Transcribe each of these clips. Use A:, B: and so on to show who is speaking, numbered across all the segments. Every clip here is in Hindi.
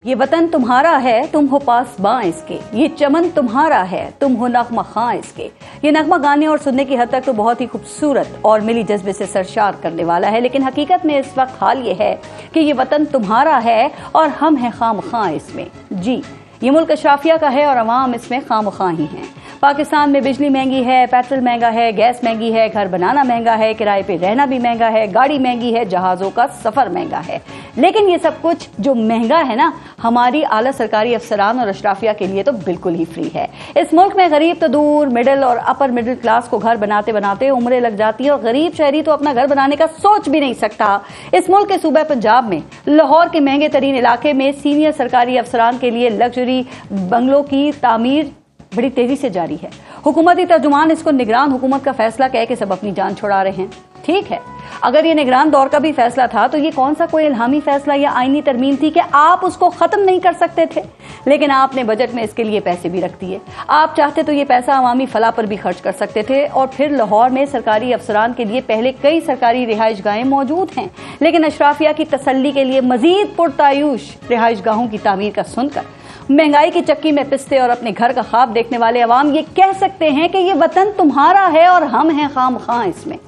A: ये वतन तुम्हारा है, तुम हो पासबां इसके, ये चमन तुम्हारा है, तुम हो नगमा खां इसके। ये नगमा गाने और सुनने की हद तक तो बहुत ही खूबसूरत और मिली जज्बे से सरशार करने वाला है, लेकिन हकीकत में इस वक्त हाल ये है कि ये वतन तुम्हारा है और हम हैं खामखां इसमें। जी, ये मुल्क अशराफिया का है और अवाम इसमें खामखां ही हैं। पाकिस्तान में बिजली महंगी है, पेट्रोल महंगा है, गैस महंगी है, घर बनाना महंगा है, किराए पे रहना भी महंगा है, गाड़ी महंगी है, जहाजों का सफर महंगा है। लेकिन ये सब कुछ जो महंगा है ना, हमारी आला सरकारी अफसरान और अशराफिया के लिए तो बिल्कुल ही फ्री है। इस मुल्क में गरीब तो दूर, मिडिल और अपर मिडिल क्लास को घर बनाते बनाते उम्रें लग जाती है और गरीब शहरी तो अपना घर बनाने का सोच भी नहीं सकता। इस मुल्क के सूबे पंजाब में लाहौर के महंगे तरीन इलाके में सीनियर सरकारी अफसरान के लिए लग्जरी बंगलों की तामीर बड़ी तेजी से जारी है। हुकूमती तर्जुमान इसको निगरान हुकूमत का फैसला कह के सब अपनी जान छुड़ा रहे हैं। ठीक है, अगर ये निगरान दौर का भी फैसला था तो ये कौन सा कोई इल्हामी फैसला या आईनी तरमीम थी कि आप उसको खत्म नहीं कर सकते थे। लेकिन आपने बजट में इसके लिए पैसे भी रख दिए। आप चाहते तो ये पैसा अवामी फलाह पर भी खर्च कर सकते थे। और फिर लाहौर में सरकारी अफसरान के लिए पहले कई सरकारी रिहाइश गाहें मौजूद हैं, लेकिन अशराफिया की तसल्ली के लिए मजीद पुरतायूश रिहाइश गाहों की तामीर का सुनकर महंगाई की चक्की में पिसते और अपने घर का ख्वाब देखने वाले अवाम ये कह सकते हैं कि ये वतन तुम्हारा है और हम हैं खामखां इसमें।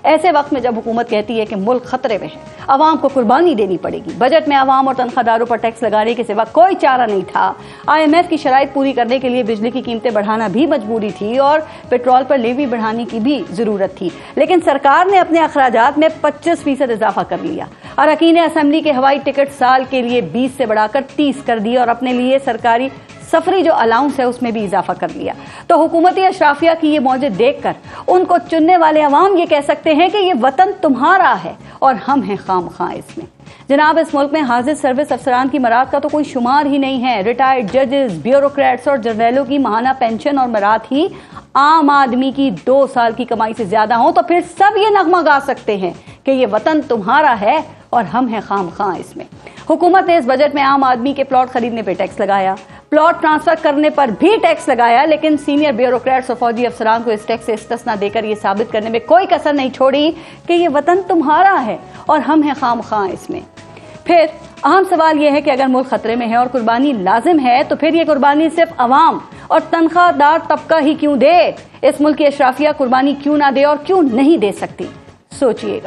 A: ऐसे वक्त में जब हुकूमत कहती है कि मुल्क खतरे में है, अवाम को कुर्बानी देनी पड़ेगी, बजट में अवाम और तनख्वाहदारों पर टैक्स लगाने के सिवा कोई चारा नहीं था। IMF की शराइत पूरी करने के लिए बिजली की कीमतें बढ़ाना भी मजबूरी थी और पेट्रोल पर लेवी बढ़ाने की भी जरूरत थी, लेकिन सरकार ने अपने अखराजात में 25% इजाफा कर लिया। अरकान असेंबली के हवाई टिकट साल के लिए 20 से बढ़ाकर 30 कर दिए और अपने लिए सरकारी सफरी जो अलाउंस है उसमें भी इजाफा कर लिया। तो हुकूमती अशराफिया की ये मौजे देखकर उनको चुनने वाले अवाम ये कह सकते हैं कि ये वतन तुम्हारा है और हम हैं खामखां इसमें। जनाब, इस मुल्क में हाजिर सर्विस अफसरान की मराद का तो कोई शुमार ही नहीं है। रिटायर्ड जजेस, ब्यूरोक्रेट्स और जर्नैलों की माहाना पेंशन और मराद ही आम आदमी की 2 साल की कमाई से ज्यादा हो तो फिर सब ये नगमा गा सकते हैं कि ये वतन तुम्हारा है और हम हैं खामखां इसमें। हुकूमत ने इस बजट में आम आदमी के प्लॉट खरीदने पर टैक्स लगाया, प्लॉट ट्रांसफर करने पर भी टैक्स लगाया, लेकिन सीनियर ब्यूरोक्रेट्स और फौजी अफसरान को इस टैक्स से इस्तिस्ना देकर यह साबित करने में कोई कसर नहीं छोड़ी कि यह वतन तुम्हारा है और हम हैं खामखां इसमें। फिर अहम सवाल यह है कि अगर मुल्क खतरे में है और कुर्बानी लाजिम है तो फिर यह कुर्बानी सिर्फ अवाम और तनख्वाहदार तबका ही क्यों दे? इस मुल्क की अशराफिया कुर्बानी क्यों ना दे और क्यों नहीं दे सकती? सोचिएगा।